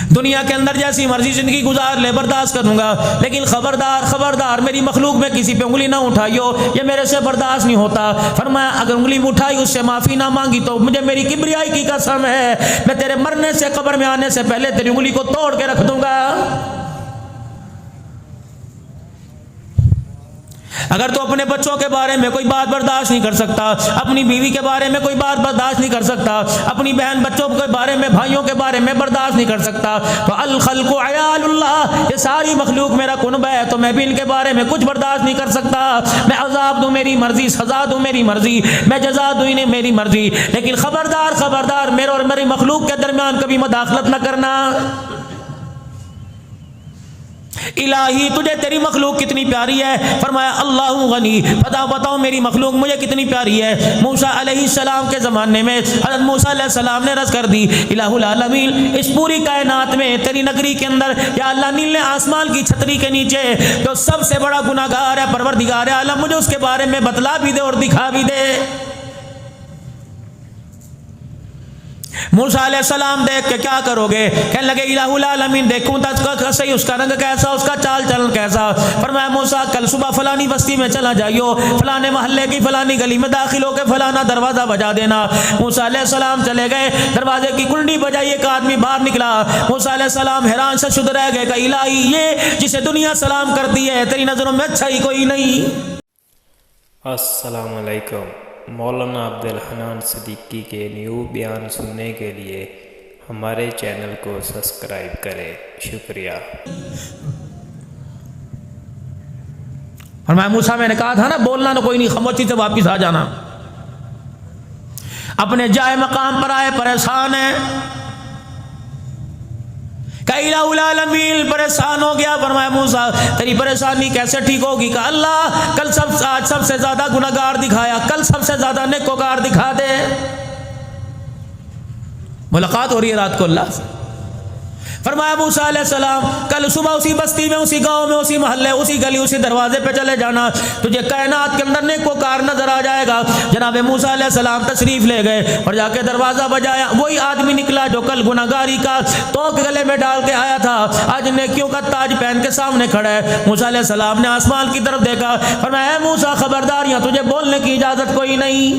दुनिया के अंदर जैसी मर्जी जिंदगी गुजार ले, बर्दाश्त करूंगा, लेकिन खबरदार खबरदार मेरी मखलूक में किसी पे उंगली ना उठाइयो, ये मेरे से बर्दाश्त नहीं होता। फरमाया अगर उंगली उठाई उससे माफी ना मांगी तो मुझे मेरी किब्रियाई की कसम है, मैं तेरे मरने से कब्र में आने से पहले तेरी उंगली को तोड़ के रख दूंगा। अगर तो अपने बच्चों के बारे में कोई बात बर्दाश्त नहीं कर सकता, अपनी बीवी के बारे में कोई बात बर्दाश्त नहीं कर सकता, अपनी बहन बच्चों के बारे में, भाइयों के बारे में बर्दाश्त नहीं कर सकता, तो अल खल्क़ु अयालुल्लाह, ये सारी मखलूक मेरा कुनबा है, तो मैं भी इनके बारे में कुछ बर्दाश्त नहीं कर सकता। मैं अजाब दूँ मेरी मर्जी, सजा दूँ मेरी मर्जी, मैं जजा दूँ इन्हें मेरी मर्जी, लेकिन खबरदार खबरदार मेरे और मेरी मखलूक के दरमियान कभी मदाखलत न करना। इलाही तुझे तेरी मखलूक कितनी प्यारी है। फरमाया अल्लाहु गनी, बताओ मेरी मखलूक मुझे कितनी प्यारी है। मूसा अलैहिस्सलाम के ज़माने में हज़रत मूसा अलैहिस्सलाम ने रज़ कर दी, इलाहुल आलमीन इस पूरी कायनात में तेरी नगरी के अंदर या अल्लाह नीले आसमान की छतरी के नीचे जो सबसे बड़ा गुनाहगार है परवरदिगार आलम, मुझे उसके बारे में बतला भी दे और दिखा भी दे। मूसा अलैहिस्सलाम देख के क्या करोगे? कहने लगे इलाहुल आलमीन देखूं तो सही उसका रंग कैसा, उसका चाल चलन कैसा। फरमाया मूसा कल सुबह फलानी बस्ती में चला जाइयो, फलाने मोहल्ले की फलानी गली में दाखिल होकर फलाना दरवाजा बजा देना। मूसा अलैहिस्सलाम चले गए, दरवाजे की कुंडी बजाई, एक आदमी बाहर निकला। मूसा अलैहिस्सलाम हैरान से शुद्ध रह गए, कहा इलाही ये जिसे दुनिया सलाम करती है तेरी नजरों में अच्छा ही कोई नहीं। अस्सलाम वालेकुम। मौलाना अब्दुल हन्नान सिद्दीकी के न्यू बयान सुनने के लिए हमारे चैनल को सब्सक्राइब करें। शुक्रिया। फरमाया मूसा मैंने कहा था ना बोलना ना कोई नहीं, खामोशी से वापिस आ जाना। अपने जाए मकाम पर आए, परेशान है, परेशान हो गया। फरमाया मूसा तेरी परेशानी कैसे ठीक होगी? कहा अल्लाह कल आज सबसे ज्यादा गुनहगार दिखाया, कल सबसे ज्यादा नेकोकार दिखा दे। मुलाकात हो रही है रात को अल्लाह से। फरमाया मूसा अलैहिस्सलाम कल सुबह उसी बस्ती में, उसी गांव में, उसी मोहल्ले, उसी गली, उसी दरवाजे पे चले जाना, तुझे कायनात के अंदर नेकोकार नजर आ जाएगा। जनाब मूसा अलैहिस्सलाम तशरीफ ले गए और जाके दरवाजा बजाया। वही आदमी निकला जो कल गुनाहगारी का तोक गले में डाल के आया था, आज नेकियों का ताज पहन के सामने खड़ा है। मूसा अलैहिस्सलाम ने आसमान की तरफ देखा, फरमाया मूसा खबरदार, यहां तुझे बोलने की इजाजत कोई नहीं।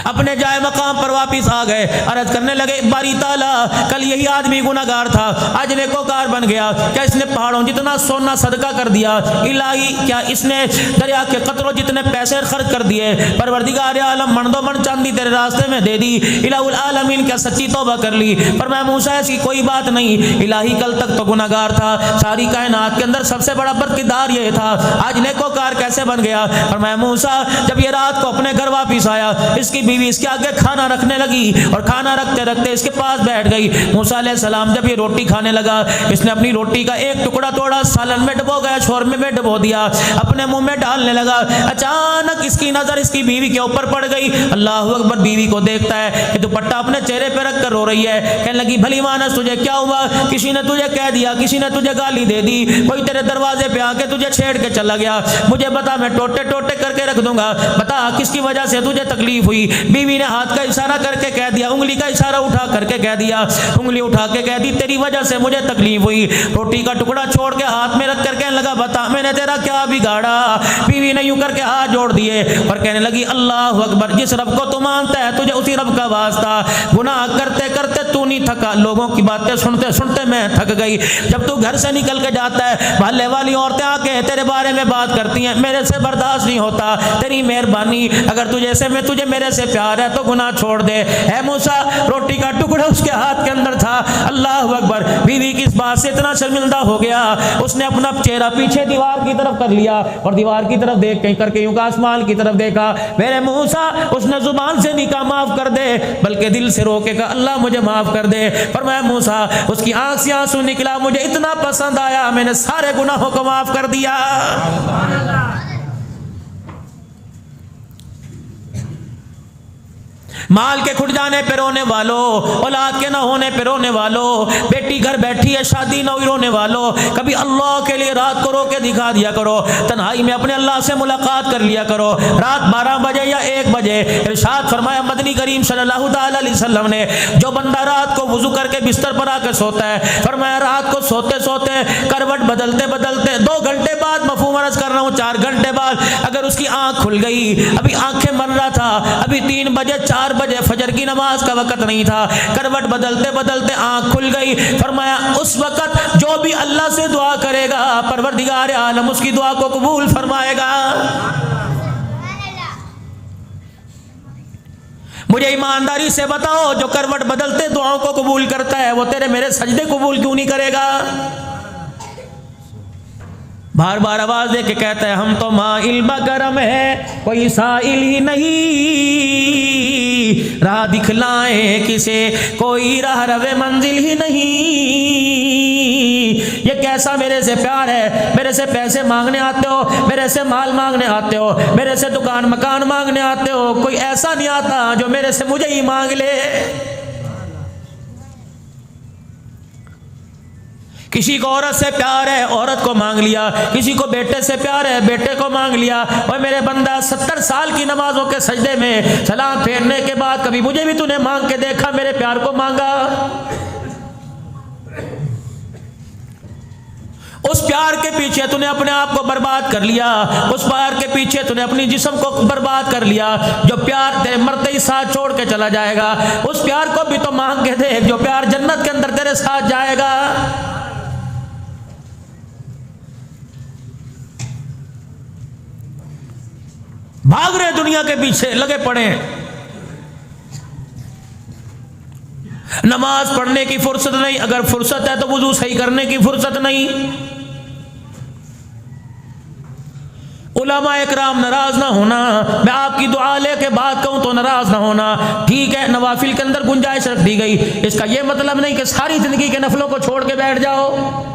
अपने जाए मकाम पर वापिस आ गए, अर्ज करने लगे बारी ताला कल यही आदमी गुनाहगार था, आज नेकोकार बन गया। क्या इसने पहाड़ों जितना सोना सदका कर दिया? इलाही क्या इसने दरिया के कतरों जितने पैसे खर्च कर दिए? परवरदिगार आलम मन दो मन चांदी तेरे रास्ते में दे दी। इलाहुल आलमीन क्या सच्ची तौबा कर ली? पर मैं मूसा ऐसी कोई बात नहीं, इलाही कल तक तो गुनाहगार था, सारी कायनात के अंदर सबसे बड़ा बरकतदार ये था, आज नेकोकार कैसे बन गया? और मैं मूसा जब ये रात को अपने घर वापिस आया, इसकी बीवी इसके आगे खाना रखने लगी और खाना रखते रखते इसके पास बैठ गई। मूसा अलैहिस्सलाम जब ये रोटी खाने लगा, इसने अपनी रोटी का एक टुकड़ा तोड़ा, सालन में डबो गया, शोरमे में डबो दिया, अपने मुंह में डालने लगा। अचानक इसकी नजर इसकी बीवी के ऊपर पड़ गई। अल्लाह अकबर, बीवी को देखता है कि दुपट्टा अपने चेहरे पे रख कर रो रही है। कहने लगी भली मानस तुझे क्या हुआ? किसी ने तुझे कह दिया, किसी ने तुझे गाली दे दी, कोई तेरे दरवाजे पे आके तुझे छेड़ के चला गया, मुझे बता, मैं टोटे टोटे करके रख दूंगा, बता किसकी वजह से तुझे तकलीफ हुई? बीवी ने हाथ का इशारा करके कह दिया, उंगली का इशारा उठा करके कह दिया, उंगली उठा के कह दी तेरी वजह से मुझे तकलीफ हुई। रोटी का टुकड़ा छोड़ के हाथ में रख कर कहने लगा बता मैंने तेरा क्या बिगाड़ा? बीवी ने यूं करके हाथ जोड़ दिए और कहने लगी अल्लाह अकबर, जिस रब को तू मानता है तुझे उसी रब का वास्ता, गुनाह करते करते तू नहीं थका, लोगों की बातें सुनते सुनते मैं थक गई। जब तू घर से निकल के जाता है, मोहल्ले वाली औरतें आके तेरे बारे में बात करती हैं, मेरे से बर्दाश्त नहीं होता, तेरी मेहरबानी, अगर तुझे से मैं तुझे मेरे से प्यार है तो गुनाह छोड़ दे। है मूसा, रोटी का टुकड़ा उसके हाथ के अंदर था। अल्लाह अकबर, बीवी की इस बात से इतना शर्मिंदा हो गया, उसने अपना चेहरा पीछे दीवार की तरफ कर लिया और दीवार की तरफ देख कहीं करके यूं आसमान की तरफ देखा। मेरे मूसा, उसने जुबान से नहीं कहा माफ कर दे, बल्कि दिल से रो के कहा अल्लाह मुझे माफ कर दे। पर मैं मूसा, उसकी आंख से आंसू निकला, मुझे इतना पसंद आया, मैंने सारे गुनाहों को माफ कर दिया। माल के खुट जाने पे रोने वालों, औलाद के ना होने पे रोने वालों, बेटी घर बैठी है शादी ना हुई रोने वालों, कभी अल्लाह के लिए रात को रो के दिखा दिया करो, तन्हाई में अपने अल्लाह से मुलाकात कर लिया करो। रात 12 बजे या 1 बजे इरशाद फरमाया मदनी करीम सल्लल्लाहु अलैहि वसल्लम ने, जो बंदा रात को वुजू करके बिस्तर पर आकर सोता है, फरमाया रात को सोते सोते करवट बदलते बदलते 2 घंटे बाद, मफहूम अर्ज कर रहा हूँ 4 घंटे बाद, अगर उसकी आंख खुल गई, अभी आंखें बन रहा था, अभी 3 बजे 4 बजे फजर की नमाज का वक्त नहीं था, करवट बदलते बदलते आंख खुल गई, फरमाया उस वक्त जो भी अल्लाह से दुआ करेगा परवरदिगार आलम उसकी दुआ को कबूल फरमाएगा। मुझे ईमानदारी से बताओ, जो करवट बदलते दुआओं को कबूल करता है वो तेरे मेरे सजदे कबूल क्यों नहीं करेगा? बार बार आवाज दे के कहता है हम तो माइल बगरम है कोई साइल ही नहीं, राह दिखलाए किसे कोई राह रवे मंजिल ही नहीं। ये कैसा मेरे से प्यार है, मेरे से पैसे मांगने आते हो, मेरे से माल मांगने आते हो, मेरे से दुकान मकान मांगने आते हो, कोई ऐसा नहीं आता जो मेरे से मुझे ही मांग ले। किसी को औरत से प्यार है, औरत को मांग लिया, किसी को बेटे से प्यार है, बेटे को मांग लिया। और मेरे बंदा 70 साल की नमाजों के सजदे में सलाम फेरने के बाद कभी मुझे भी तूने मांग के देखा, मेरे प्यार को मांगा? उस प्यार के पीछे तूने अपने आप को बर्बाद कर लिया, उस प्यार के पीछे तूने अपनी जिस्म को बर्बाद कर लिया। जो प्यार तेरे मरते ही साथ छोड़ के चला जाएगा, उस प्यार को भी तो मांग के देख, जो प्यार जन्नत के अंदर तेरे साथ जाएगा। भाग रहे दुनिया के पीछे लगे पड़े, नमाज पढ़ने की फुर्सत नहीं, अगर फुर्सत है तो वुजू सही करने की फुर्सत नहीं। उलमा इकराम नाराज ना होना, मैं आपकी दुआ लेके बात कहूं तो नाराज ना होना, ठीक है नवाफिल के अंदर गुंजाइश रख दी गई, इसका यह मतलब नहीं कि सारी जिंदगी के नफलों को छोड़ के बैठ जाओ।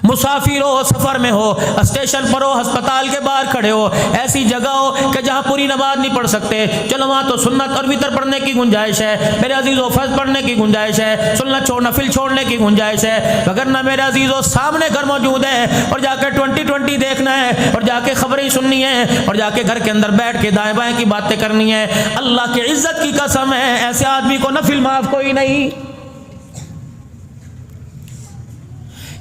मुसाफिर हो, सफर में हो, स्टेशन पर हो, अस्पताल के बाहर खड़े हो, ऐसी जगह हो कि जहां पूरी नमाज नहीं पढ़ सकते, चलो वहां तो सुन्नत और वितर पढ़ने की गुंजाइश है, मेरे अजीजों फर्ज पढ़ने की गुंजाइश है, सुन्नत छोड़ नफिल छोड़ने की गुंजाइश है। अगर ना मेरे अजीजों सामने घर मौजूद है और जाके 2020 देखना है और जाके खबरें सुननी है और जाके घर के अंदर बैठ के दाएं बाएं की बातें करनी है, अल्लाह की इज्जत की कसम है ऐसे आदमी को नफिल माफ कोई नहीं।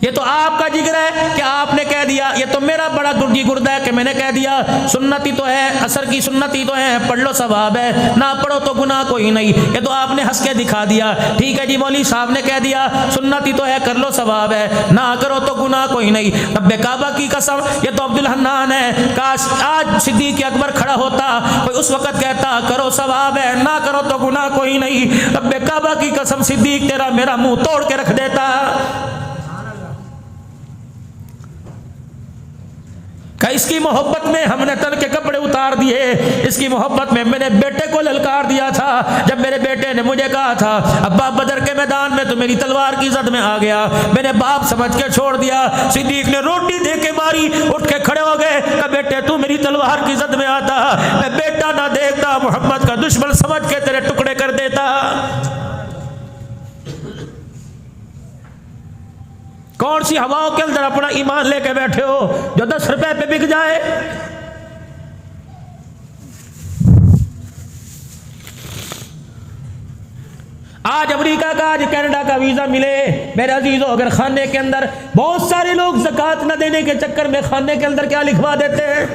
ये तो आपका जिक्र है कि आपने कह दिया, ये तो मेरा बड़ा दुर्जी गुर्दा है कि मैंने कह दिया सुन्नती तो है, असर की सुन्नती तो है, पढ़ लो सवाब है, ना पढ़ो तो गुनाह कोई नहीं। ये तो आपने हंस के दिखा दिया, ठीक है जी मौली साहब ने कह दिया सुन्नती तो है, कर लो सवाब है, ना करो तो गुनाह कोई नहीं। रब्बे काबा की कसम, ये तो अब्दुल हन्नान है, काश आज सिद्दीक अकबर खड़ा होता, कोई उस वक्त कहता करो सवाब है, ना करो तो गुनाह कोई नहीं। रब्बे काबा की कसम सिद्दीक तेरा मेरा मुंह तोड़ के रख देता। इसकी मोहब्बत में हमने तन के कपड़े उतार दिए, इसकी मोहब्बत में मैंने बेटे को ललकार दिया था। जब मेरे बेटे ने मुझे कहा था अब्बा बदर के मैदान में तो मेरी तलवार की जद में आ गया, मैंने बाप समझ के छोड़ दिया। सिद्दीक ने रोटी दे के मारी, उठ के खड़े हो गए, कहा बेटे तू मेरी तलवार की जद में आता, मैं बेटा ना देखता मोहम्मद का दुश्मन समझ के तेरे टुकड़े कर देता। कौन सी हवाओं के अंदर अपना ईमान लेके बैठे हो जो 10 रुपए पे बिक जाए। आज अमेरिका का, आज कनाडा का वीजा मिले मेरे अजीजों, अगर खाने के अंदर बहुत सारे लोग ज़कात न देने के चक्कर में खाने के अंदर क्या लिखवा देते हैं,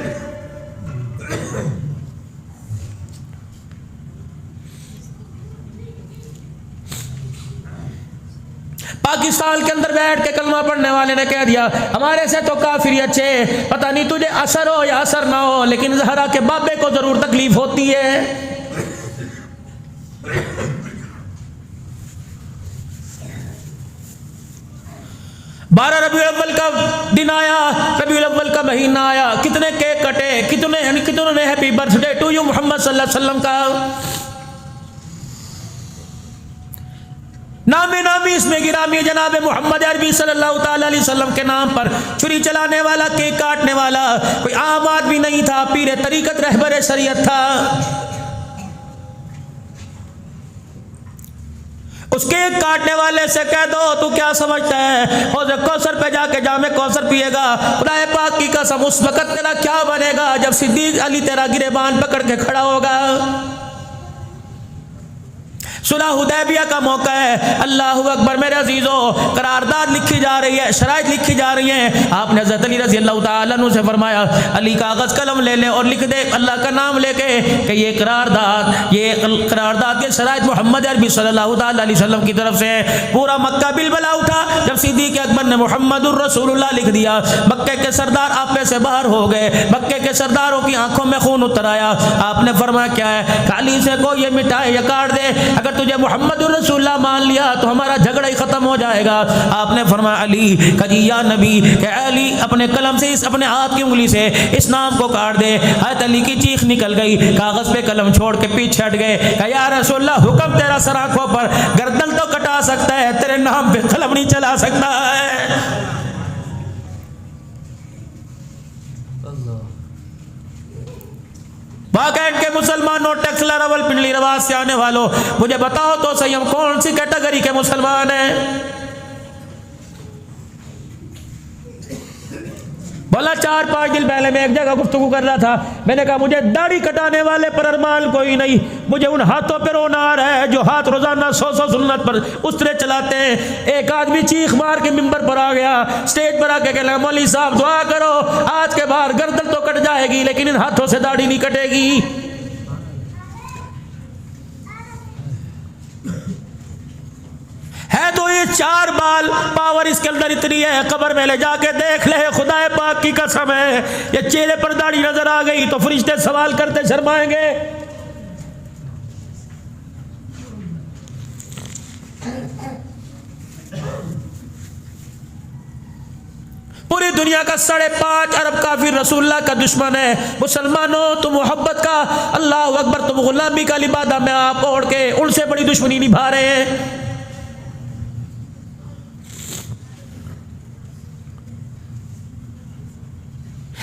पाकिस्तान के अंदर बैठ के कलमा पढ़ने वाले ने कह दिया हमारे से तो काफिर अच्छे, पता नहीं तुझे असर हो या असर ना हो, लेकिन जहरा के बाबे को जरूर तकलीफ होती है। 12 रबीउल अव्वल का दिन आया, रबीउल अव्वल का महीना आया, कितने केक कटे, कितनों ने happy birthday to you Muhammad सल्लल्लाहु अलैहि वसल्लम का। नामी नामी इसमें गिरामी जनाब मोहम्मद अरबी सल्लल्लाहु ताला अलैहि वसल्लम के नाम पर छुरी चलाने वाला, केक काटने वाला कोई आम आदमी नहीं था, पीर तरीकत रहबर शरीयत था। उसके काटने वाले से कह दो तू क्या समझता है, हौज़ कौसर पे जाके जामे कौसर पिएगा, खुदाए पाक की कसम उस वक्त तेरा क्या बनेगा जब सिद्दीक अली तेरा गिरेबान पकड़ के खड़ा होगा। सुलह हुदैबिया का मौका है, अल्लाहु अकबर मेरे अजीजों, करारदाद लिखी जा रही है, शराइत लिखी जा रही हैं। आपने हज़रत अली रज़ी अल्लाह तआला अन्हु से फरमाया, अली कागज़ कलम ले ले और लिख दे अल्लाह का नाम लेके कि ये करारदाद के शराइत मोहम्मद अरबी सल्लल्लाहु तआला अलैहि वसल्लम की तरफ से। पूरा मक्का बिलबला उठा जब सिद्दीक़ अकबर ने मुहम्मदुर रसूलुल्लाह लिख दिया। मक्के के सरदार आप में से बाहर हो गए, मक्के के सरदारों की आंखों में खून उतर आया। आपने फरमाया क्या है, काली से को ये मिटाए या काट दे, अगर तुझे मोहम्मद रसूलुल्लाह मान लिया तो हमारा झगड़ा ही खत्म हो जाएगा। आपने फरमाया अली कजी या नबी, अली अपने कलम से इस अपने हाथ की उंगली से इस नाम को काट दे। हज़रत अली की चीख निकल गई, कागज पे कलम छोड़ के पीछे हट गए। या रसूलुल्लाह हुक्म तेरा सर आंखों पर, गर्दन तो कटा सकता है, तेरे नाम पे कलम नहीं चला सकता है। वाकई के मुसलमानों, टैक्सला रावलपिंडी रवाज से आने वालों, मुझे बताओ तो सही हम कौन सी कैटेगरी के मुसलमान हैं। बोला 4-5 दिन पहले मैं एक जगह गुफ्तगू कर रहा था, मैंने कहा मुझे दाढ़ी कटाने वाले पर अरमान कोई नहीं, मुझे उन हाथों पर रोना आ रहा है जो हाथ रोजाना 100 सुन्नत पर उस तरह चलाते हैं। एक आदमी चीख मार के मिंबर पर आ गया, स्टेज पर आके कहला मौलवी साहब दुआ करो, आज के बाद गर्दन तो कट जाएगी लेकिन इन हाथों से दाढ़ी नहीं कटेगी। है तो ये 4 बाल, पावर इसके अंदर इतनी है, कब्र में ले जाके देख ले, खुदाए पाक की कसम है, ये चेहरे पर दाढ़ी नजर आ गई तो फरिश्ते सवाल करते शर्माएंगे। पूरी दुनिया का 5.5 अरब काफिर रसूलुल्लाह का दुश्मन है। मुसलमानों तुम मोहब्बत का, अल्लाह अकबर, तुम गुलामी का लिबादा में आप ओढ़ के उनसे बड़ी दुश्मनी निभा रहे हैं।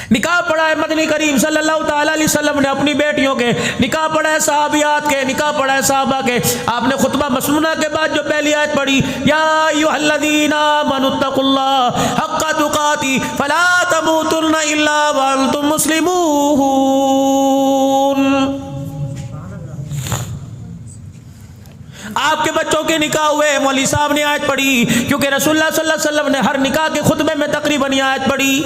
निकाह पढ़ा है मदनी करीम सल्लल्लाहु ताला अलैहि वसल्लम ने अपनी बेटियों के, निकाह पढ़ा है सहाबियात के, निकाह पढ़ा है सहाबा के। आपने खुतबा मसनूना के बाद जो पहली आयत पढ़ी, या अय्युहल्लज़ीना आमनुत्तकुल्लाह हक्का तुकाती फला तमूतुन्ना इल्ला व अंतुम मुस्लिमून। आपके बच्चों के निकाह हुए, मौलवी साहब ने आयत पढ़ी, क्योंकि रसूलुल्लाह सल्लल्लाहु अलैहि वसल्लम ने हर निकाह के खुतबे में तकरीबन ये आयत पढ़ी,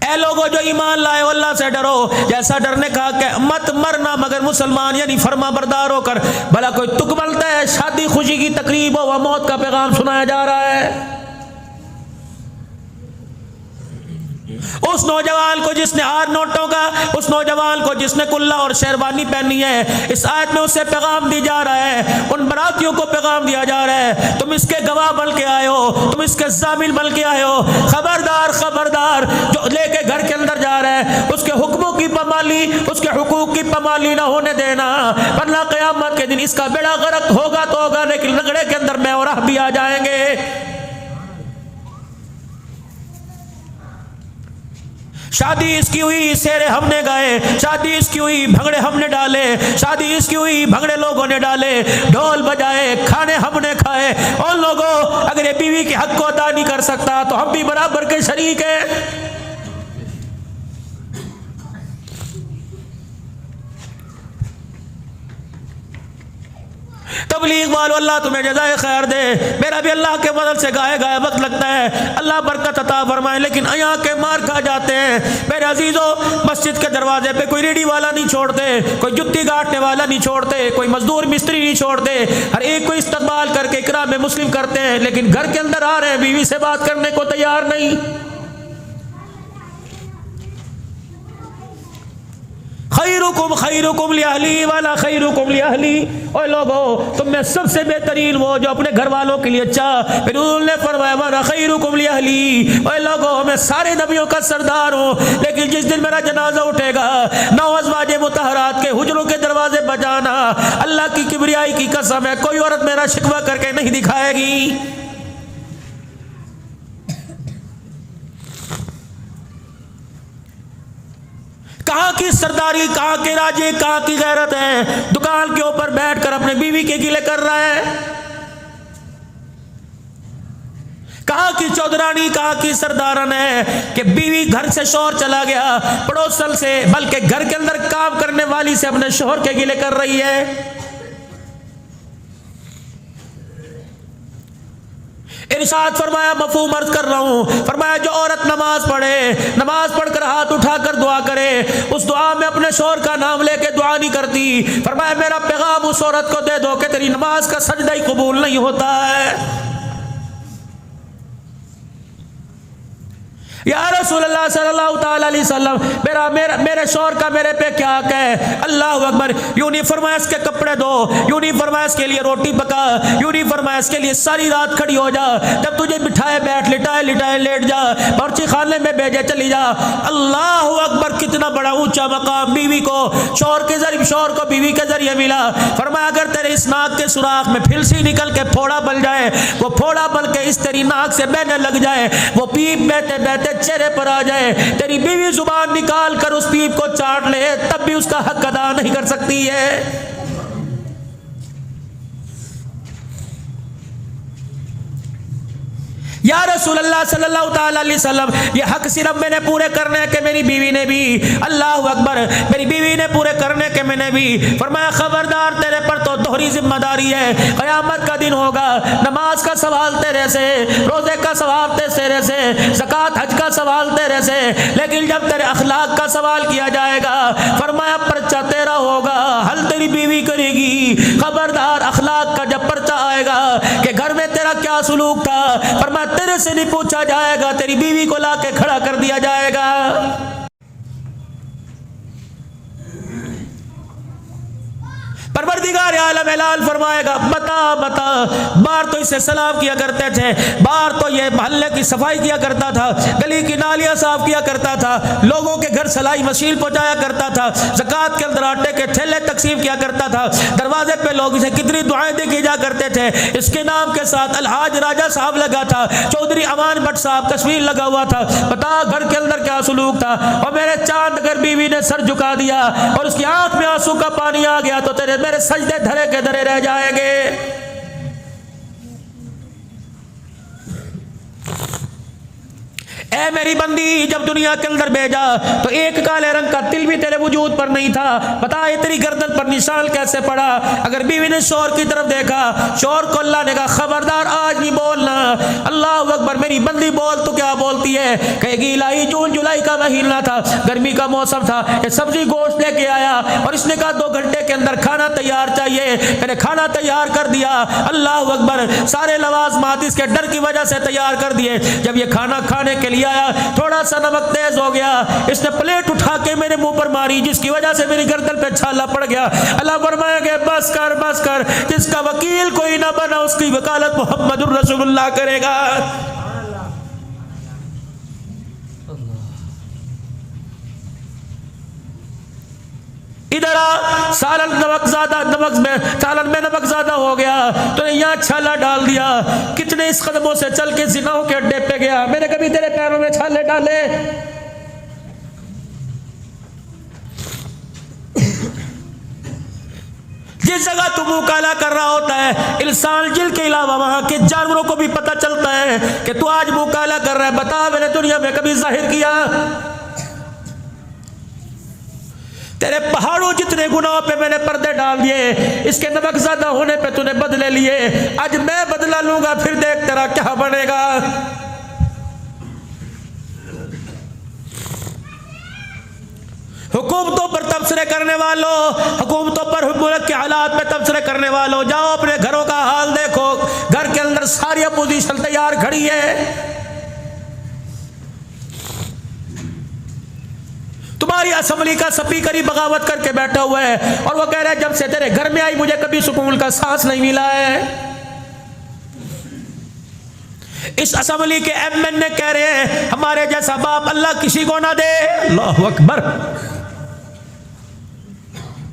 ऐ लोगों जो ईमान लाए अल्लाह से डरो, जैसा डरने का कि मत मरना मगर मुसलमान, यानी फर्मा बरदार होकर। भला कोई तुक बनता है, शादी खुशी की तकरीब हो, वह मौत का पैगाम सुनाया जा रहा है। उस नौजवान को जिसने 8 नोटों का, उस नौजवान को जिसने कुल्ला और शेरवानी पहनी है, इस आयत में उससे पैगाम दी जा रहा है, उन बरातियों को पैगाम दिया जा रहा है, तुम इसके गवाह बन के आए हो, तुम इसके जामिन बन के आए हो। खबरदार खबरदार, जो लेके घर के अंदर जा रहा है उसके हुक्मों की पामाली, उसके हुकूक की पामाली ना होने देना, वरना क़यामत के दिन इसका बेड़ा गर्क होगा तो होगा, लेकिन रगड़े के अंदर मैं और आप भी आ जाएंगे। शादी इसकी हुई, शेरे हमने गाए, शादी इसकी हुई, भंगड़े हमने डाले, शादी इसकी हुई, भंगड़े लोगों ने डाले, ढोल बजाए, खाने हमने खाए। और लोगों, अगर ये बीवी के हक को अदा नहीं कर सकता तो हम भी बराबर के शरीक हैं। तबलीग वालों, अल्लाह तुम्हें जज़ाए खैर दे, मेरा भी अल्लाह के फज़ल से गाए गाए वक्त लगता है, अल्लाह बरकत अता फरमाए, लेकिन यहाँ के मार खा जाते हैं। मेरे अजीजों, मस्जिद के दरवाजे पे कोई रेडी वाला नहीं छोड़ते, कोई जुत्ती गाटने वाला नहीं छोड़ते, कोई मजदूर मिस्त्री नहीं छोड़ते, हर एक को इस्तकबाल करके इकराम मुस्लिम करते हैं, लेकिन घर के अंदर आ रहे हैं, बीवी से बात करने को तैयार नहीं। खैरुकुम लिअहली वाला खैरुकुम लिअहली। ओए लोगों, तुम में सबसे बेहतरीन वो जो अपने घर वालों के लिए अच्छा। फिर उन्होंने फरमाया वाला खैरुकुम लिअहली। ओए लोगों, मैं सारे नबियों का सरदार हूँ, लेकिन जिस दिन मेरा जनाजा उठेगा 9 अज़वाजे मुतहरात के हुजरों के दरवाजे बजाना। अल्लाह की किबरियाई की कसम है, कोई औरत मेरा शिकवा करके नहीं दिखाएगी। कहाँ की सरदारी, कहाँ के राजे, कहाँ की गैरत है। दुकान के ऊपर बैठकर अपने बीवी के गिले कर रहा है। कहाँ की चौधरानी, कहाँ की सरदारन है कि बीवी घर से शौहर चला गया, पड़ोसन से बल्कि घर के अंदर काम करने वाली से अपने शौहर के गिले कर रही है। इरशाद फरमाया, मफहूम अर्ज कर रहा हूं, फरमाया जो औरत नमाज पढ़े, नमाज पढ़कर हाथ उठाकर दुआ करे, उस दुआ में अपने शौहर का नाम लेके दुआ नहीं करती, फरमाया मेरा पैगाम उस औरत को दे दो कि तेरी नमाज का सजदा ही कबूल नहीं होता है। या रसूलल्लाह सल्लल्लाहु ताला अलैहि वसल्लम, मेरे शौहर का मेरे पे क्या हक है। अल्लाह अकबर। यूं नहीं फरमाया इसके कपड़े दो, यूं नहीं फरमाया इसके लिए रोटी पका, यूं नहीं फरमाया इसके लिए सारी रात खड़ी हो जा, जब तुझे बिठाए बैठ, लिटाए लिटाए लेट जा, बावर्ची खाने में भेजे चली जा। अल्लाह अकबर, कितना बड़ा ऊंचा मकाम बीवी को शौहर को बीवी के जरिए मिला। फरमाया अगर तेरे इस नाक के सुराख में फिलसी निकल के फोड़ा बन जाए, वो फोड़ा बन के इस तेरी नाक से बहने लग जाए, वो पीप बहते बहते चेहरे पर आ जाए, तेरी बीवी जुबान निकाल कर उस पीप को चाट ले, तब भी उसका हक अदा नहीं कर सकती है। या रसूलल्लाह सल्लल्लाहु ताला अलैहि वसल्लम, ये हक सिर्फ मैंने पूरे करने के, मेरी बीवी ने भी, अल्लाह अकबर, मेरी बीवी ने पूरे करने के मैंने भी। फरमाया खबरदार, तेरे पर तो दोहरी जिम्मेदारी है। क़यामत का दिन होगा, नमाज का सवाल तेरे से, रोजे का सवाल तेरे से, ज़कात हज का सवाल तेरे से, लेकिन जब तेरे अखलाक का सवाल किया जाएगा, फरमाया पर्चा तेरा होगा, हल तेरी बीवी करेगी। खबरदार, अखलाक का जब पर्चा आएगा कि घर में तेरा क्या सुलूक था, फरमाया तेरे से नहीं पूछा जाएगा, तेरी बीवी को लाके खड़ा कर दिया जाएगा। परवरदिगार आलम ऐलान फरमाएगा, बता बाहर तो इसे सलाम किया करते थे, बाहर तो ये मोहल्ले की सफाई किया करता था, गली की नालियां साफ किया करता था, लोगों के घर सलाई मशीन पहुंचाया करता था, ज़कात के अंदर आटे के ठेले तकसीम किया करता था, दरवाजे पे लोग इसे कितनी दुआएं देखी जा करते थे। इसके नाम के साथ अलहाज राजा साहब लगा था, चौधरी अमान भट्ट साहब कश्मीर लगा हुआ था। बता घर के अंदर क्या सुलूक था। और मेरे चांद अगर बीवी ने सर झुका दिया और उसकी आंख में आंसू का पानी आ गया तो मेरे सजदे धरे के धरे रह जाएंगे। ऐ मेरी बंदी, जब दुनिया के अंदर भेजा तो एक काले रंग का तिल भी तेरे वजूद पर नहीं था। बता ये तेरी गर्दन पर निशान कैसे पड़ा। अगर बीवी ने शौहर की तरफ देखा, शौहर को अल्लाह ने कहा खबरदार आज नहीं बोलना। अल्लाह अकबर, मेरी बंदी बोल तो क्या बोलती है, कहेगी इलाही जून जुलाई का महीना था, गर्मी का मौसम था, ये सब्जी गोश्त लेके आया और इसने कहा 2 घंटे के अंदर खाना तैयार चाहिए, मैंने खाना तैयार कर दिया। अल्लाह अकबर, सारे लवाज़मात इसके डर की वजह से तैयार कर दिए। जब ये खाना खाने के लिए आया, थोड़ा सा नमक तेज हो गया, इसने प्लेट उठा के मेरे मुंह पर मारी, जिसकी वजह से मेरी गर्दन पे छाला पड़ गया। अल्लाह फरमाएगा बस कर, जिसका वकील कोई ना बना उसकी वकालत मुहम्मदुर रसूलुल्लाह करेगा। इधर आ, सालन में नमक ज्यादा हो गया तो यहाँ छाला डाल दिया। कितने इस कदमों से चल के जिनाओं के अड्डे पे गया, मैंने कभी तेरे पैरों में छाले डाले। जिस जगह तू मुंह काला कर रहा होता है, इंसान जिल के अलावा वहां के जानवरों को भी पता चलता है कि तू आज मुंह काला कर रहा है। बता मैंने दुनिया में कभी जाहिर किया? तेरे पहाड़ों जितने गुनाहों पे मैंने पर्दे डाल दिए, इसके नमक ज्यादा होने पे तूने बदले लिए, आज मैं बदला लूंगा, फिर देख तेरा क्या बनेगा। हुकूमतों पर तबसरे करने वालों, हुकूमतों पर मुल्क के हालात में तबसरे करने वालों, जाओ अपने घरों का हाल देखो। घर के अंदर सारी अपोजिशन तैयार खड़ी है। तुम्हारी असेंबली का स्पीकर ही बगावत करके बैठा हुआ है और वो कह रहा है जब से तेरे घर में आई मुझे कभी सुकून का सांस नहीं मिला है। इस असेंबली के एमएनए कह रहे हैं हमारे जैसा बाप अल्लाह किसी को ना दे। अल्लाहु अकबर।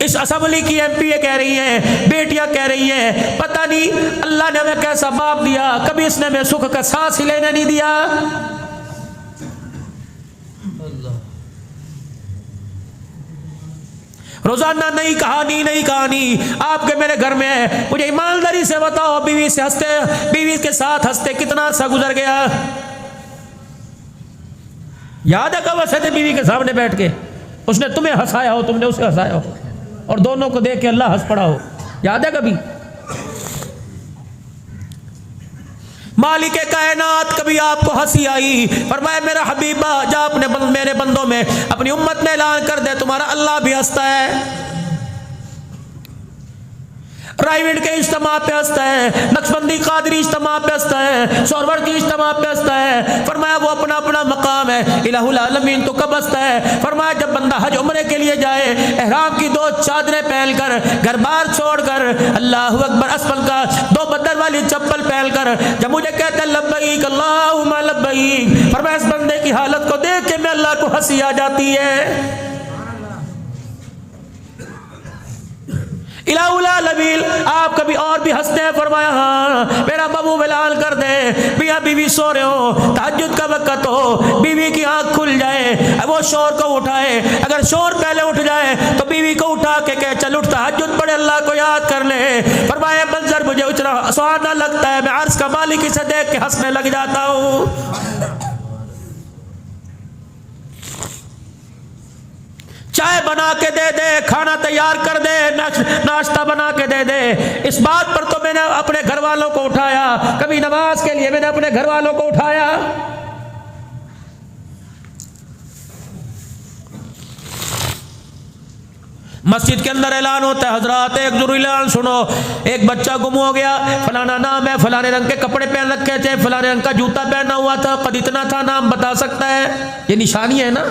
इस असेंबली की एमपी कह रही हैं, बेटियां कह रही हैं पता नहीं अल्लाह ने हमें कैसा बाप दिया, कभी इसने हमें सुख का सांस ही लेने नहीं दिया। रोजाना नई कहानी आपके मेरे घर में है। मुझे ईमानदारी से बताओ, बीवी के साथ हंसते कितना अर्सा गुजर गया? याद है कब हंसे थे बीवी के सामने बैठ के? उसने तुम्हें हंसाया हो, तुमने उसे हंसाया हो, और दोनों को देख के अल्लाह हंस पड़ा हो। याद है कभी? मालिक कायनात कभी आपको हंसी आई? फरमाया मेरा हबीबा जा अपने मेरे बंदों में अपनी उम्मत में ऐलान कर दे तुम्हारा अल्लाह भी हंसता है। प्राइवेट के इज्तिमा पे हंसता है, नक्शबंदी कादरी इज्तिमा पे हंसता है, सोहरवर्दी इज्तिमा पे हंसता है। फरमाया वो अपना अपना मकाम है। इलाहुल आलमीन तो कब हंसता है? फरमाया जब बंदा हज उम्रे के लिए जाए, एहराम की 2 चादरें पहनकर, घर बार छोड़कर, अल्लाहु अकबर असफल का 2 बदर वाली चप्पल पहनकर जब मुझे कहते हैं लब्बैक अल्लाहुम्मा लब्बैक, फरमाया इस बंदे की हालत को देख के मैं अल्लाह को हंसी आ जाती है। इलाउलालमील आप कभी और भी हंसते हैं? फरमाया हाँ मेरा बाबू ऐलान कर दे मियां बीवी सो रहे हो, तहज्जुद का वक्त हो, बीवी की आंख खुल जाए, वो शोर को उठाए, अगर शोर पहले उठ जाए तो बीवी को उठा के कहे चल उठ तहज्जुद पढ़े, अल्लाह को याद कर ले। फरमाया मंजर मुझे उतना सुहाना लगता है, मैं अर्श का मालिक इसे देख के हंसने लग जाता हूँ। चाय बना के दे दे, खाना तैयार कर दे, नाश्ता बना के दे दे। इस बात पर तो मैंने अपने घर वालों को उठाया, कभी नमाज के लिए मैंने अपने घर वालों को उठाया। मस्जिद के अंदर ऐलान होता है हजरात एक जरूर ऐलान सुनो, एक बच्चा गुम हो गया, फलाना नाम है, फलाने रंग के कपड़े पहन रखे थे, फलाने रंग का जूता पहना हुआ था, कद इतना था, नाम बता सकता है? ये निशानी है ना।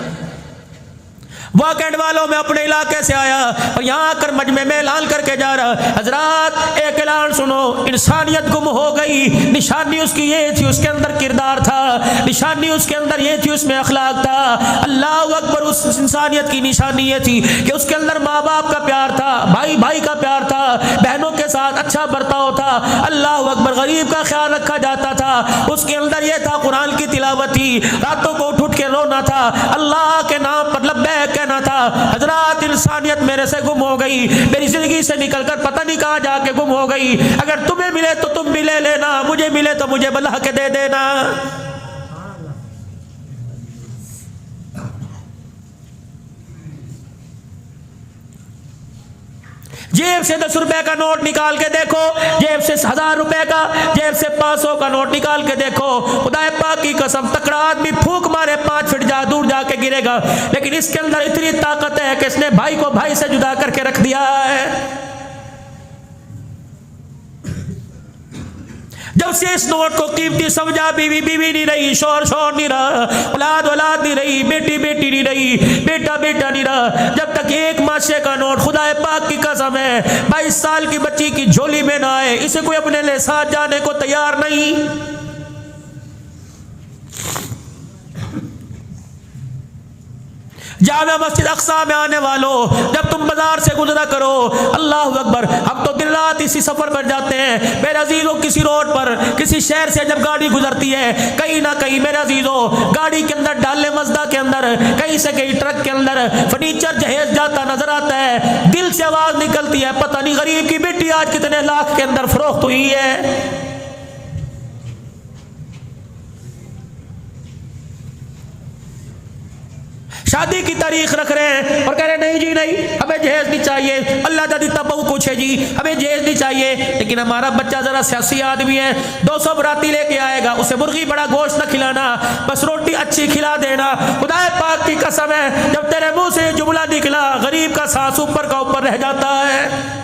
वाकंड वालों में अपने इलाके से आया और यहाँ आकर मजमे में ऐलान करके जा रहा, हजरात एक ऐलान सुनो, इंसानियत गुम हो गई। निशानी उसकी ये थी, उसके अंदर किरदार था, निशानी उसके अंदर ये थी, उसमें अखलाक था। अल्लाह अकबर। उस इंसानियत की निशानी ये थी कि उसके अंदर माँ बाप का प्यार था, भाई भाई का प्यार था, बहनों के साथ अच्छा बर्ताव था, अल्लाह अकबर, गरीब का ख्याल रखा जाता था। उसके अंदर यह था कुरान की तिलावत थी, रातों को उठ उठ के रोना था, अल्लाह के नाम पर लब्बैक कहना था। हजरात इंसानियत मेरे से गुम हो गई, मेरी जिंदगी से निकलकर पता नहीं कहां जाके गुम हो गई। अगर तुम्हें मिले तो तुम भी ले लेना, मुझे मिले तो मुझे बला के दे देना। जेब से 10 रुपए का नोट निकाल के देखो, जेब से 1000 रुपए का, जेब से 500 का नोट निकाल के देखो, खुदा पाक की कसम तकड़ा आदमी फूंक मारे 5 फीट दूर जाके गिरेगा। लेकिन इसके अंदर इतनी ताकत है कि इसने भाई को भाई से जुदा करके रख दिया है। जब से इस नोट को कीमती समझा, बीवी बीवी नहीं रही, शोर शोर नहीं रहा, औलाद औलाद नहीं रही, बेटी बेटी नहीं रही, बेटा बेटा नहीं रहा। जब तक एक माशे का नोट, खुदा पाक की कसम है, 22 साल की बच्ची की झोली में ना आए, इसे कोई अपने लिए साथ जाने को तैयार नहीं। जामा मस्जिद अक्सा में आने वालों, जब तुम बाजार से गुजरा करो, अल्लाह अकबर, हम तो दिन रात इसी सफर पर जाते हैं मेरे अजीजों। किसी रोड पर किसी शहर से जब गाड़ी गुजरती है, कहीं ना कहीं मेरे अजीजों गाड़ी के अंदर डाले मजदा के अंदर, कहीं से कहीं ट्रक के अंदर फर्नीचर जहेज जाता नजर आता है। दिल से आवाज निकलती है, पता नहीं गरीब की बेटी आज कितने लाख के अंदर फरोख्त हुई है। शादी की तारीख रख रहे हैं और कह रहे हैं नहीं जी नहीं, हमें जहेज नहीं चाहिए, अल्लाह दादी तबू कुछ है जी, हमें जहेज नहीं चाहिए। लेकिन हमारा बच्चा जरा सियासी आदमी है, 200 बराती लेके आएगा, उसे मुर्गी बड़ा गोश्त न खिलाना, बस रोटी अच्छी खिला देना। खुदा पाक की कसम है, जब तेरे मुंह से जुमला निकला, गरीब का सांस ऊपर का ऊपर रह जाता है।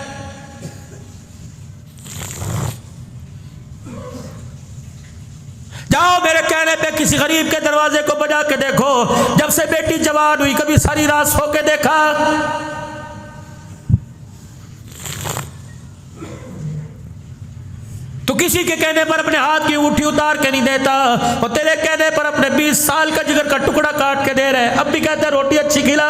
जाओ मेरे कहने पे किसी गरीब के दरवाजे को बजा के देखो, जब से बेटी जवान हुई कभी सारी रात सो के देखा? तो किसी के कहने पर अपने हाथ की अंगूठी उतार के नहीं देता, और तेरे कहने पर अपने 20 साल का जिगर का टुकड़ा काट के दे रहे, अब भी कहते रोटी अच्छी खिला।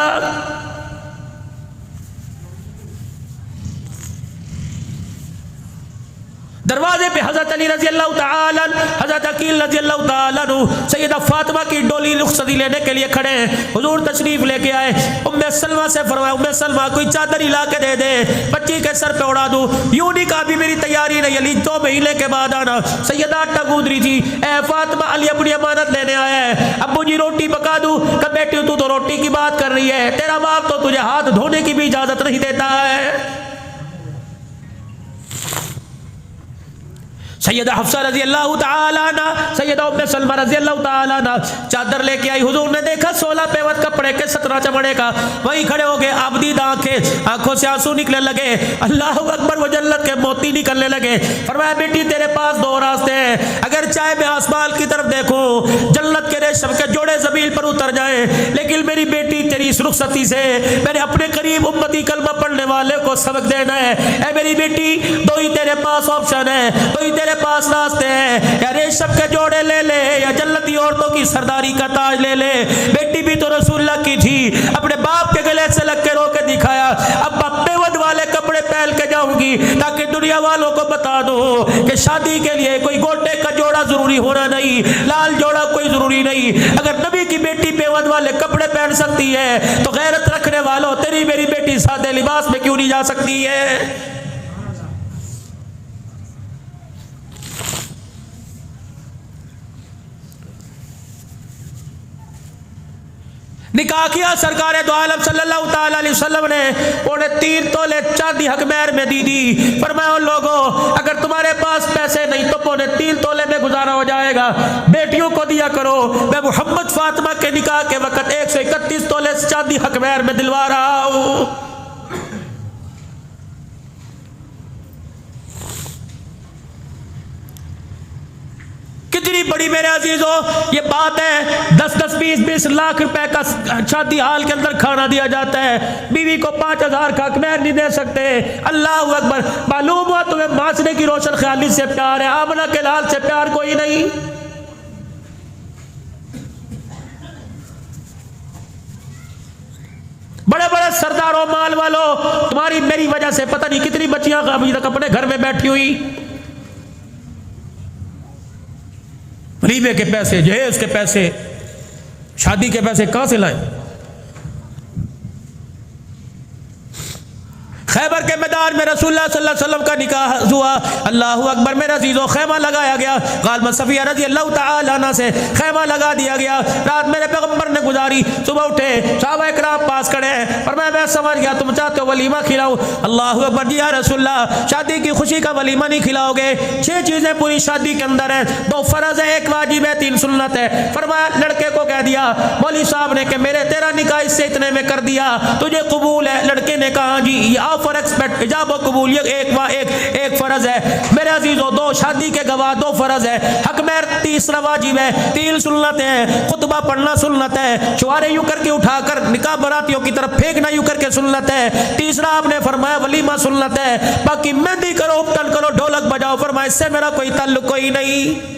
दरवाजे पे हजरत अली रजी अल्लाह ताला, हजरत अकील रजी अल्लाह ताला सैयदा फातिमा की डोली रुखसती लेने के लिए खड़े हैं। हुजूर तशरीफ लेके आए। उम्मे सलमा से फरमाया, उम्मे सलमा कोई चादर ला के दे दे, बच्ची के सर पे उड़ा दूं। यूं नहीं कहा भी मेरी तैयारी नहीं, अली 2 महीने के बाद आना। सैयदा आटा गूंद रही थी, ए फातिमा अली अपनी अमानत लेने आया है, अब्बू जी रोटी पका दूं? कब बेटी तू तो रोटी की बात कर रही है, तेरा बाप तो तुझे हाथ धोने की भी इजाजत नहीं देता है। सैयदा हफ्सा रजी अल्लाह ताला अन्हा, सैयदा उम्मे सलमा रजी अल्लाह ताला अन्हा चादर लेके आई। हुजूर ने देखा 16 पेवत कपड़े के 17 चमड़े का, वही खड़े हो गए। आबदीद आंखों से आंसू निकलने लगे। अल्लाह अकबर, वो जन्नत के मोती निकलने लगे। फरमाया बेटी तेरे पास 2 रास्ते हैं, अगर चाहे मैं आसमान की तरफ देखूं, जन्नत के रेशम के जोड़े जमीन पर उतर जाए, लेकिन मेरी बेटी तेरी इस रुखसती से मैंने अपने करीब उम्मती कलमा पढ़ने वाले को सबक देना है। ए मेरी बेटी, 2 ही तेरे पास ऑप्शन है, 2 ही तेरे पास रास्ते हैं, या रेशम के जोड़े ले ले या जन्नती औरतों की सरदारी का ताज ले ले। बेटी भी तो रसूलुल्लाह की थी, अपने बाप के गले से लग के रो के दिखाया। अब बेवद वाले कपड़े पहन के जाऊंगी ताकि दुनिया वालों को बता दो कि शादी के लिए कोई गोटे का जोड़ा जरूरी होना नहीं, लाल जोड़ा कोई जरूरी नहीं। अगर नबी की बेटी बेवद वाले कपड़े पहन सकती है तो गैरत रखने वालों, तेरी मेरी बेटी सादे लिबास में क्यों नहीं जा सकती है? निकाह किया सरकार दो आलम सल्लल्लाहु ताला अलैहि वसल्लम ने, उन्हें 3 तोले चांदी हक महर में दी दी। फरमाया लोगों, अगर तुम्हारे पास पैसे नहीं तो 3 तोले में गुजारा हो जाएगा, बेटियों को दिया करो। मैं मोहम्मद फातिमा के निकाह के वक्त 131 तोले चांदी हक महर में दिलवा रहा हूं। कितनी बड़ी मेरे अजीजों ये बात है। 10-10, 20-20 लाख रुपए का शादी हाल के अंदर खाना दिया जाता है, बीवी को 5000 का महर नहीं दे सकते। अल्लाह अकबर। मालूम हुआ तुम्हें माशरे की रोशन ख्याली से प्यार है, आमना के लाल से प्यार कोई नहीं। बड़े बड़े सरदारों माल वालों, तुम्हारी मेरी वजह से पता नहीं कितनी बच्चियां अभी तक अपने घर में बैठी हुई। वलीमे के पैसे, जहेज के पैसे, शादी के पैसे कहां से लाए? खैबर के मैदान में रसूलुल्लाह सल्लल्लाहु अलैहि वसल्लम का निकाह हुआ। अल्लाहु अकबर। मेरे अजीजों, खैमा लगाया गया। गालिबा सफिया रजी अल्लाह तआला अन्हा से खैमा लगा दिया गया। रात मेरे पैगंबर ने गुजारी। सुबह उठे, सहाबा इकराम पास खड़े हैं, और मैं समझ गया तुम चाहते हो वलीमा खिलाऊं। अल्लाहु अकबर। जी या रसूलुल्लाह, शादी की खुशी का वलीमा नहीं खिलाओगे? 6 चीजें पूरी शादी के अंदर है, 2 फर्ज है, 1 वाजिब है, 3 सुन्नत है। फरमाया, लड़के को कह दिया मौलवी साहब ने कि मेरे तेरा निकाह इससे इतने में कर दिया, तुझे कबूल है? लड़के ने कहा जी, फॉर एक्सपेक्ट इजाब और कबूलियत एक फर्ज है। मेरे अजीजों, 2 शादी के गवाह, 2 फर्ज है, हक महर 3 वाजिब है, 3 सुन्नत है, खुतबा पढ़ना सुन्नत है, शुआरे यूं करके उठाकर निकाह बरातियों की तरफ फेंकना यूं करके सुन्नत है। तीसरा आपने फरमाया वलीमा सुन्नत है। बाकी मेहंदी करो, उपटन करो, ढोलक बजाओ, फरमाया इससे मेरा कोई ताल्लुक कोई नहीं।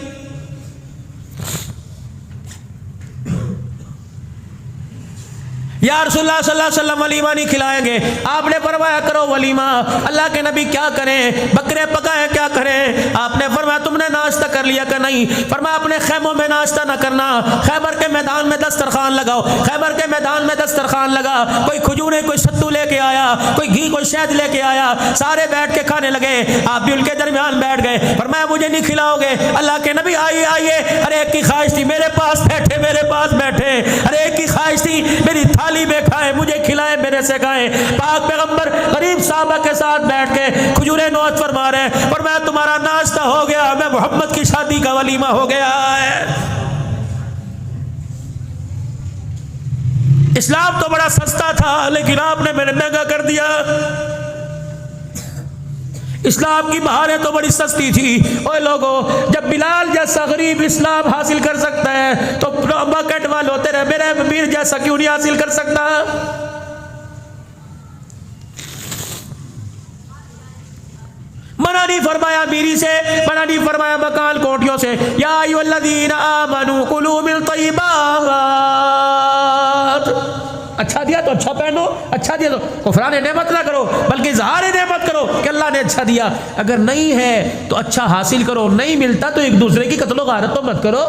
या रसूलुल्लाह सल्लल्लाहु अलैहि वसल्लम वलीमा नहीं खिलाएंगे। आपने फरमाया करो वलीमा। अल्लाह के नबी क्या करें? बकरे पकाएं, क्या करें? आपने फरमाया तुमने नाश्ता कर लिया कि नहीं? फरमाया अपने खेमों में नाश्ता ना करना, खैबर के मैदान में दस्तरखान लगाओ। खैबर के मैदान में दस्तरखान लगा, कोई खजूरें, कोई सत्तू लेके आया, कोई घी, कोई शहद लेके आया, सारे बैठ के खाने लगे। आप भी उनके दरमियान बैठ गए। फरमाया मुझे नहीं खिलाओगे? अल्लाह के नबी आइए आइए। अरे एक की ख्वाहिश थी मेरे पास बैठे, मेरे पास बैठे। अरे एक की ख्वाहिश थी मेरी थाली में खाए, मुझे खिलाए, मेरे से खाए। पाक पैगंबर गरीब साहबा के साथ बैठ के खजूरें नोच फरमा रहे, और मैं तुम्हारा नाश्ता हो गया, मैं मोहम्मद की शादी का वलीमा हो गया है। इस्लाम तो बड़ा सस्ता था, लेकिन आपने मेरे महंगा कर दिया। इस्लाम की बहारें तो बड़ी सस्ती थी। ओए लोगों, जब बिलाल जैसा गरीब इस्लाम हासिल कर सकता है तो बकेट वालों तेरे मेरे अमीर जैसा क्यों नहीं हासिल कर सकता? मना नहीं फरमाया अमीरी से, मना नहीं फरमाया मकान कोठियों से। या अय्युहल्लज़ीना आमनू कुलू मिन तय्यिबात, अच्छा दिया तो अच्छा पहनो, अच्छा दिया तो कुफरान नेमत ना करो, बल्कि इज़हार नेमत करो कि अल्लाह ने अच्छा दिया। अगर नहीं है तो अच्छा हासिल करो, नहीं मिलता तो एक दूसरे की कत्लो गारत तो मत करो।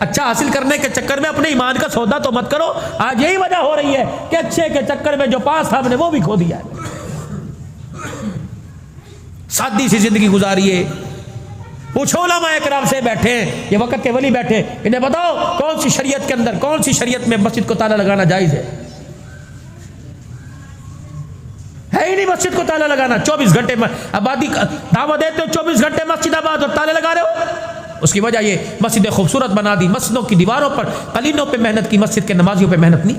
अच्छा हासिल करने के चक्कर में अपने ईमान का सौदा तो मत करो। आज यही वजह हो रही है कि अच्छे के चक्कर में जो पास था हमने वो भी खो दिया है। सादी सी जिंदगी गुजारिए। पूछो उलमा इकराम से बैठे, ये वक्त के वली बैठे, इन्हें बताओ कौन सी शरीयत के अंदर, कौन सी शरीयत में मस्जिद को ताला लगाना जायज है ही नहीं। मस्जिद को ताला लगाना 24 घंटे में आबादी दावत देते हो, 24 घंटे मस्जिद आबाद और ताले लगा रहे हो। उसकी वजह ये मस्जिदें खूबसूरत बना दी, मस्जिदों की दीवारों पर कलीनों पे मेहनत की, मस्जिद के नमाजियों पे मेहनत नहीं।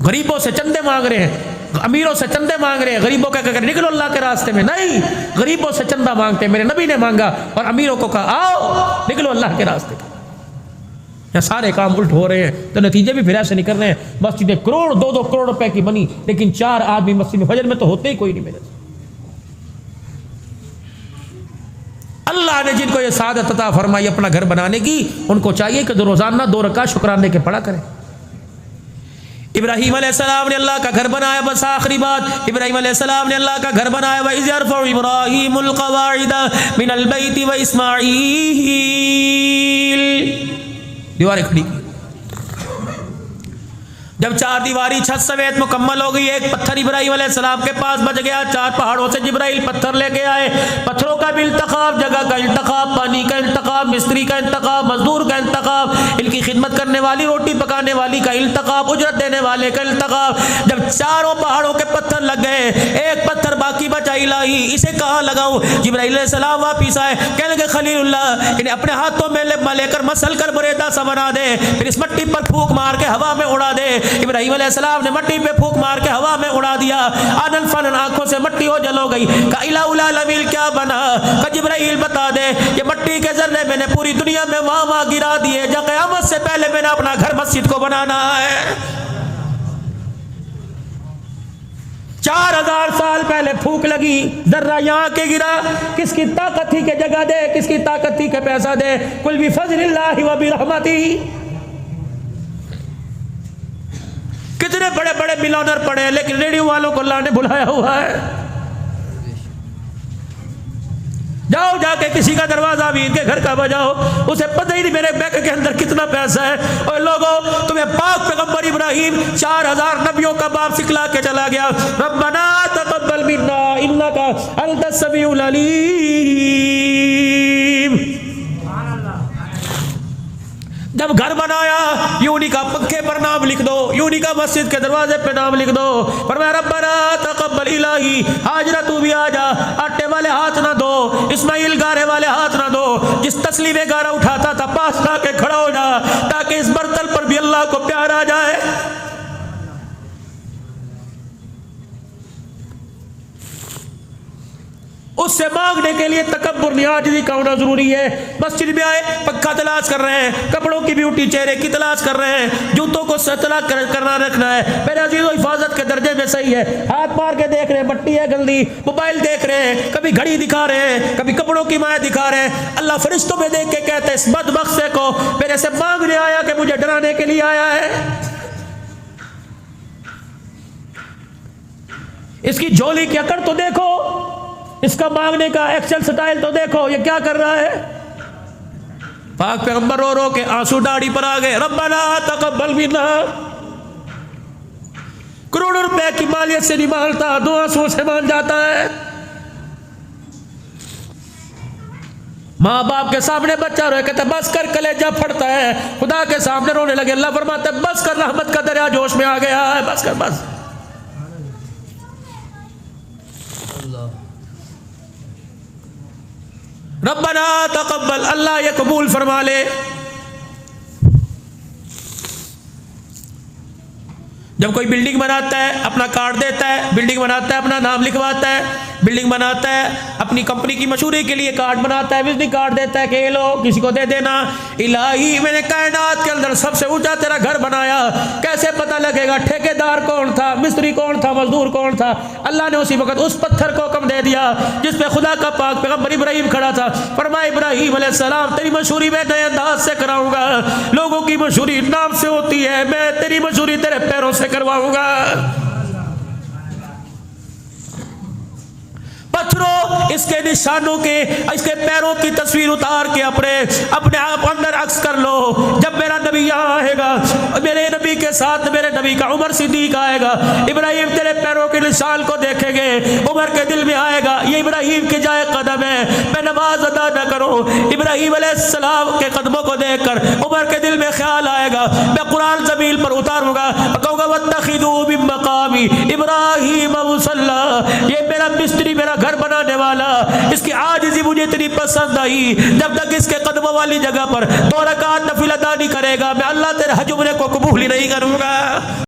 गरीबों से चंदे मांग रहे हैं, अमीरों से चंदे मांग रहे हैं, गरीबों का कहकर निकलो अल्लाह के रास्ते में। नहीं, गरीबों से चंदा मांगते हैं। मेरे नबी ने मांगा और अमीरों को कहा आओ निकलो अल्लाह के रास्ते में। यहाँ सारे काम उल्ट हो रहे हैं तो नतीजे भी फिर ऐसे निकल रहे हैं। मस्जिदें करोड़ 2-2 करोड़ रुपए की बनी, लेकिन 4 आदमी मस्जिद में फजर में तो होते ही कोई नहीं मेरे। अल्लाह ने जिनको ये सादत अता फरमाई अपना घर बनाने की, उनको चाहिए कि रोजाना 2 रकात शुक्राने के पढ़ा करें। इब्राहीम अलैहिस्सलाम ने अल्लाह का घर बनाया। बस आखिरी बात, इब्राहीम अलैहिस्सलाम ने अल्लाह का घर बनाया। व इज़ यरफ़उ इब्राहीमुल क़वाइदा मिनल बैति व इस्माईल, दीवारें खड़ी की। जब 4 दीवारी छत समेत मुकम्मल हो गई, एक पत्थर इब्राहीम अलैहिस्सलाम के पास बच गया। 4 पहाड़ों से जिब्राइल पत्थर लेके आए। पत्थरों का भी इंतखाब, जगह का इंतखाब, पानी का इंतखाब, मिस्त्री का इंतखाब, मजदूर का इंतखाब, इनकी खिदमत करने वाली, रोटी पकाने वाली का इंतखाब, उजरत देने वाले का इंतखाब। जब चारों पहाड़ों के पत्थर लग गए, एक पत्थर बाकी बचा, इलाही इसे कहाँ लगाऊं? जिब्राइल अलैहिस्सलाम वापिस आए, कहने लगे खलीलुल्लाह, इन्हें अपने हाथों में लेकर मसल कर बुरेदा सा बना दे, फिर इस मट्टी पर फूंक मार के हवा में उड़ा दे। इब्राहीम अलैहिस्सलाम ने मट्टी पे फूंक मार के हवा में उड़ा दिया। आनन फानन आंखों से मट्टी हो जल हो गई। का इलाहुल आलमीन क्या बना? का जिब्राइल बता दे, ये मट्टी के जर्रे मैंने पूरी दुनिया में वहां गिरा दिए, जब क़यामत से पहले मैंने अपना घर मस्जिद को बनाना है। 4000 साल पहले फूंक लगी, जर्रा यहाँ के गिरा। किसकी ताकत थी के जगह दे, किसकी ताकत थी के पैसा दे? कुल भी फज़लिल्लाहि व बिरहमतिही। कितने बड़े बड़े मिलियनर पड़े हैं, लेकिन रेडियो वालों को अल्लाह ने बुलाया हुआ है। जाओ जाके किसी का दरवाजा भी इनके घर का बजाओ, उसे पता ही नहीं मेरे बैंक के अंदर कितना पैसा है। और लोगों, तुम्हें पाक पैगंबर इब्राहीम 4000 नबियों का बाप सिखला के चला गया। रब्बना तक़ब्बल मिन्ना इन्नका अंतस समीउल अलीम। जब घर बनाया, यूनी का पंखे पर नाम लिख दो, यूनी का मस्जिद के दरवाजे पे नाम लिख दो। फरमाया रब्बना तक़ब्बल इलाही, हाजरा तू भी आ जा। आटे वाले हाथ ना दो, इस्माइल गारे वाले हाथ ना दो। जिस तस्लीम में गारा उठाता था पास लाके खड़ा हो जा, ताकि इस बर्तन पर भी अल्लाह को प्यार आ जाए। उससे मांगने के लिए तकब्बुर नियाज़ी का होना जरूरी है। मस्जिद में आए, पक्का तलाश कर रहे हैं, कपड़ों की ब्यूटी, चेहरे की तलाश कर रहे हैं, जूतों को सतला करना रखना है। मेरे अजीज़ों, हिफाजत के दर्जे में सही है। हाथ मार के देख रहे हैं, मट्टी है गंदी, मोबाइल देख रहे हैं, कभी घड़ी दिखा रहे हैं, कभी कपड़ों की माया दिखा रहे हैं। अल्लाह फरिश्तों में देख के कहते हैं इस बदबख्त को मेरे से मांगने आया कि मुझे डराने के लिए आया है। इसकी झोली की अकड़ तो देखो, इसका मांगने का एक्शन स्टाइल तो देखो, ये क्या कर रहा है। पाक पैगंबर रो रो के आंसू दाढ़ी पर आ गए। रब्बना तक़ब्बल मिन्ना, करोड़ों रुपए की मालियत से नहीं मांगता, 2 आंसुओं से मान जाता है। माँ बाप के सामने बच्चा रोए, कहता बस कर, कलेजा फटता है। खुदा के सामने रोने लगे, अल्लाह फरमाता है बस कर, रहमत का दरिया जोश में आ गया है, बस कर बस। रब्बना तक़ब्बल, अल्लाह ये कबूल फरमा ले। जब कोई बिल्डिंग बनाता है अपना कार्ड देता है, बिल्डिंग बनाता है अपना नाम लिखवाता है, बिल्डिंग बनाता है अपनी कंपनी की मशहूरी के लिए कार्ड बनाता है, विजिटिंग कार्ड देता है कि लो किसी को दे देना। इलाही मैंने कायनात के अंदर सबसे ऊंचा तेरा घर बनाया, कैसे पता लगेगा ठेकेदार कौन था, मिस्त्री कौन था, मजदूर कौन था? अल्लाह ने उसी वक्त उस पत्थर को हुक्म दे दिया जिस पे खुदा का पाक पैगंबर इब्राहिम खड़ा था। फरमाया इब्राहिम अलैहिस्सलाम तेरी मशहूरी मैं नए अंदाज से कराऊंगा। लोगों की मशहूरी नाम से होती है, मैं तेरी मशहूरी तेरे पैरों से करवाऊंगा। पत्थरों इसके निशानों के, इसके पैरों की तस्वीर उतार के अपने आप अंदर अक्स कर लो। जब मेरा नबी यहाँ आएगा, मेरे नबी के साथ मेरे नबी का उमर सिद्दीक आएगा, इब्राहिम तेरे पैरों के निशान को देखेंगे, उमर के दिल में आएगा ये इब्राहिम के जाए कदम है, मैं नमाज अदा न करूं। इब्राहिम अलैहिस्सलाम के कदमों को देखकर उमर के दिल में ख्याल आएगा, मैं कुरान ज़मीन पर उतारूंगा, कहूँगा वत्तखिदू मिन मकामी इब्राहिम मुसल्ला, ये मेरा मिस्त्री, मेरा घर बनाने वाला, इसकी आजिज़ी मुझे इतनी पसंद आई। जब तक इसके कदमों वाली जगह पर 2 रकात नफिल अदा नहीं करेगा, मैं अल्लाह तेरे हज उम्रे को कबूल ही नहीं करूंगा।